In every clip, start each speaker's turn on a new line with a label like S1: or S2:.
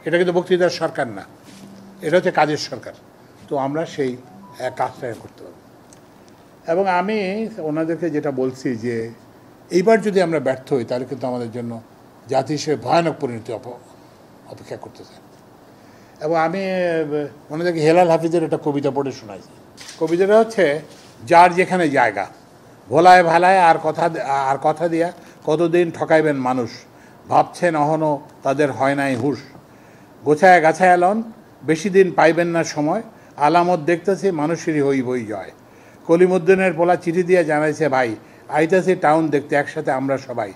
S1: এটা কিন্তু বক্তৃতার সরকার না, এটা হচ্ছে কাজের সরকার। তো আমরা সেই কাজটা করতে পারব। এবং আমি ওনাদেরকে যেটা বলছি যে এইবার যদি আমরা ব্যর্থ হই তাহলে কিন্তু আমাদের জন্য জাতি হিসেবে ভয়ানক পরিণতি অপেক্ষা করতেছে। এবং আমি ওনাদেরকে হেলাল হাফিজের একটা কবিতা পড়ে শোনাইছি। কবিতাটা হচ্ছে, যার যেখানে জায়গা, ভোলায় ভালায় আর কথা দিয়া কতদিন ঠকাইবেন মানুষ, ভাবছেন অহনো তাদের হয় নাই হুঁশ, গোছায় গাছায় লন বেশি দিন পাইবেন না সময়, আলামত দেখতেছি মানুষেরই হই বই জয়। কলিমুদ্দিনের পোলা চিঠি দিয়ে জানাইছে, ভাই আইতাছি টাউন দেখতে একসাথে আমরা সবাই,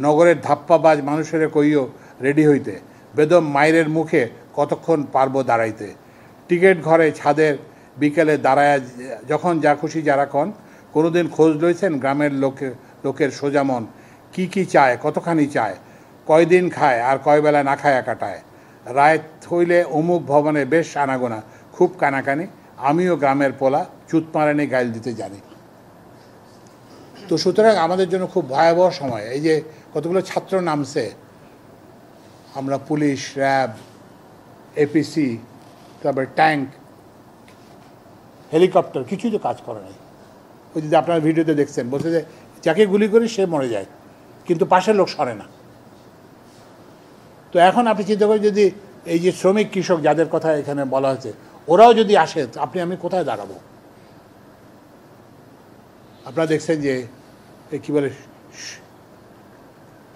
S1: নগরের ধাপ্পাবাজ মানুষের কইও রেডি হইতে, বেদম মায়ের মুখে কতক্ষণ পারবো দাঁড়াইতে, টিকিট ঘরে ছাদের বিকেলে দাঁড়ায় যখন যা খুশি যারা কন, কোনোদিন খোঁজ লইছেন গ্রামের লোকের সোজামন, কি চায় কতখানি চায়, কয়দিন খায় আর কয় বেলা না খায় কাটায়, রায় হইলে অমুক ভবনে বেশ আনাগোনা, খুব কানাকানি, আমিও গ্রামের পোলা চুত মারানি গাইল দিতে জানি। তো সুতরাং আমাদের জন্য খুব ভয়াবহ সময়। এই যে কতগুলো ছাত্র নামছে, আমরা পুলিশ, র্যাব, এপিসি, তারপরে ট্যাঙ্ক, হেলিকপ্টার, কিছুই তো কাজ করে নাই। ওই যদি আপনার ভিডিওতে দেখছেন, বলছে যে যাকে গুলি করি সে মরে যায়, কিন্তু পাশের লোক সরে না। তো এখন আপনি চিন্তা করেন, যদি এই যে শ্রমিক কৃষক যাদের কথা এখানে বলা হয়েছে, ওরাও যদি আসে, আমি কোথায় দাঁড়াবো? আপনারা দেখছেন যে কী বলে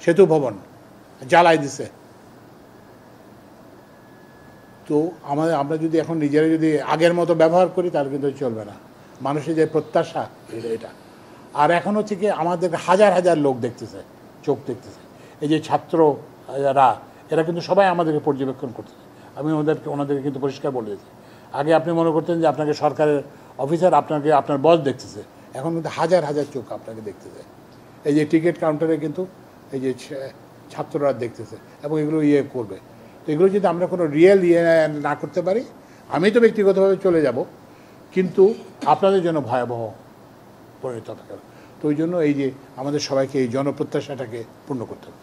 S1: সেতু ভবন জ্বালাই দিছে। তো আমরা যদি এখন নিজেরা যদি আগের মতো ব্যবহার করি তাহলে কিন্তু চলবে না। মানুষের যে প্রত্যাশা এটা। আর এখন হচ্ছে কি, আমাদের হাজার হাজার লোক দেখতেছে, চোখ দেখতেছে। এই যে ছাত্ররা, এরা কিন্তু সবাই আমাদেরকে পর্যবেক্ষণ করতেছে। আমি ওনাদেরকে কিন্তু পরিষ্কার বলে দিয়েছি। আগে আপনি মনে করতেন যে আপনাকে সরকারের অফিসার আপনার বস দেখতেছে, এখন কিন্তু হাজার হাজার চোখ আপনাকে দেখতেছে। এই যে টিকিট কাউন্টারে কিন্তু এই যে ছাত্ররা দেখতেছে, এবং এগুলো করবে। তো এগুলো যদি আমরা কোনো রিয়েল না করতে পারি, আমি তো ব্যক্তিগতভাবে চলে যাব, কিন্তু আপনাদের জন্য ভয়াবহ পরিণত হবে। তো ওই জন্য এই যে আমাদের সবাইকে এই জনপ্রত্যাশাটাকে পূর্ণ করতে হবে।